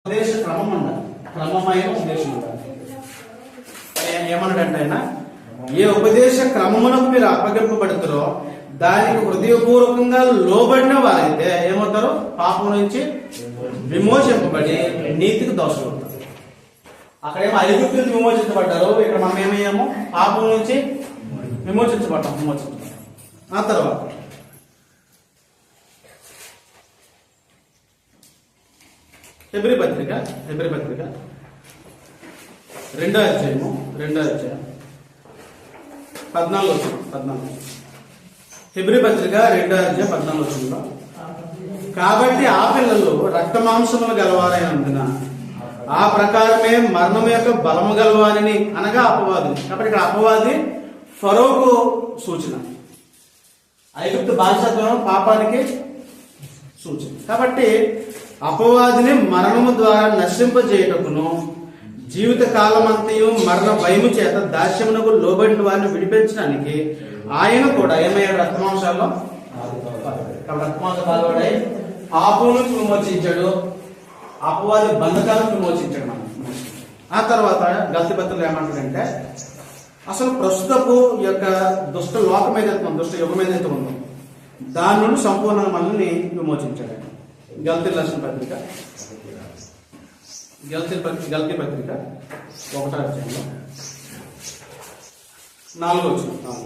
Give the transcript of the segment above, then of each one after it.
ఉపదేశ క్రమం ఉండాలి, క్రమమైన ఉపదేశం ఉండాలి. ఏమన్నాడంటే ఆయన, ఏ ఉపదేశ క్రమమునకు మీరు అప్పగింపబడతారో దానికి హృదయపూర్వకంగా లోబడిన వారైతే ఏమవుతారు? పాపం నుంచి విమోచింపబడి నీతికి దోషపడతారు. అక్కడేమో ఐగుప్తు నుంచి విమోచించబడ్డారు, ఇక్కడ మనం ఏమయ్యాము? పాపం నుంచి విమోచించబడ్డాం. ఆ తర్వాత హెబ్రీ పత్రిక 2వ అధ్యాయం 14 హెబ్రీ పత్రిక 2వ అధ్యాయం 14 కాబట్టి ఆ పిల్లలు రక్త మాంసములు గలవారైనందున ఆ ప్రకారమే మరణం యొక్క బలము గలవారిని, అనగా అపవాది. కాబట్టి ఇక్కడ అపవాది ఫరోకు సూచన, ఐగుప్తు బానిసత్వం పాపానికి సూచన. కాబట్టి అపవాదిని మరణము ద్వారా నశింపజేయటకును జీవిత కాలమంతయు మరణ భయము చేత దాస్యమునకు లోబడిన వారిని విడిపించడానికి ఆయన కూడా ఏమయ్యాడు? రక్తమాంసాల్లో రక్తమాంస పాల్గొడై పాపం నుంచి విమోచించాడు, అపవాది బంధకాలను విమోచించాడు మనం. ఆ తర్వాత గల్తీ పత్రికలు ఏమంటాడంటే, అసలు ప్రస్తుతపు యొక్క దుష్ట లోకం ఏదైతే ఉందో, దుష్ట యుగం ఏదైతే ఉందో దాని నుండి సంపూర్ణంగా మనల్ని విమోచించాడు. గల్తీ రాసిన పత్రిక 1వ అధ్యాయంలో 4వ వచనం,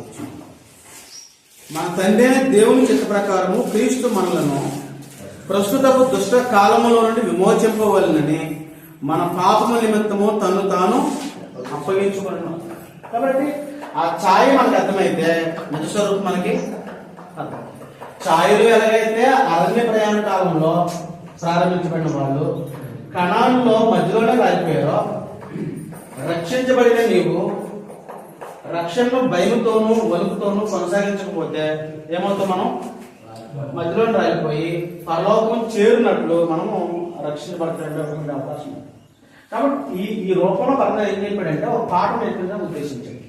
మన తండ్రి అయిన దేవుని చిత్త ప్రకారము క్రీస్తు మనలను ప్రస్తుతపు దుష్ట కాలములో నుండి విమోచింపవలనని మన పాపము నిమిత్తము తను తాను అప్పగించుకున్నాం. కాబట్టి ఆ ఛాయ మనకు అర్థమైతే నిజ స్వరూపం మనకి అర్థం. ఛాయలు ఎలాగైతే అరణ్య ప్రయాణ కాలంలో ప్రారంభించబడిన వాళ్ళు కణాల్లో మధ్యలోనే రాలిపోయారో, రక్షించబడిన నీవు రక్షణను భయముతోనూ వణుకుతోనూ కొనసాగించకపోతే ఏమవుతాం? మనం మధ్యలో రాలిపోయి పరలోకం చేరినట్లు మనము రక్షించబడతానికి అవకాశం ఉంది. కాబట్టి ఈ రూపంలో పరంగా ఏం చెప్పాడంటే ఒక పాఠం నేర్పించడానికి ఉద్దేశించాడు.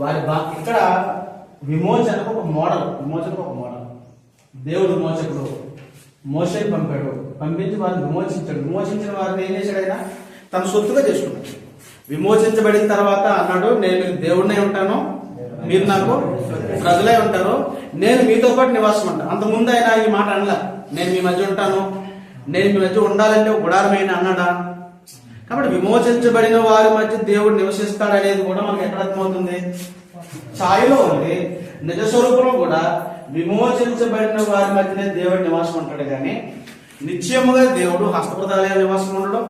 వారి ఇక్కడ విమోచనకు ఒక మోడల్, దేవుడు విమోచకుడు మోషేని పంపించి వారిని విమోచించాడు. విమోచించిన వారిని ఏం చేశాడు? ఆయన తన సొత్తుగా చేసుకున్నాడు. విమోచించబడిన తర్వాత అన్నాడు, నేను దేవుడినే ఉంటాను, మీరు నాకు ప్రజలే ఉంటారు, నేను మీతో పాటు నివాసం ఉంటాను. అంతకుముందు ఆయన ఈ మాట అనలా, నేను మీ మధ్య ఉంటాను, నేను మీ మధ్య ఉండాలంటే ఒక గుడారమైన అన్నాడా? కాబట్టి విమోచించబడిన వారి మధ్య దేవుడు నివసిస్తాడు అనేది కూడా మనకు ఎక్కడ అర్థమవుతుంది? ఛాయలో ఉంది. నిజ స్వరూపంలో కూడా విమోచించబడిన వారి మధ్యనే దేవుడు నివాసం ఉంటాడు, కానీ నిశ్చయముగా దేవుడు హస్తప్రదాలయ నివాసం ఉండడం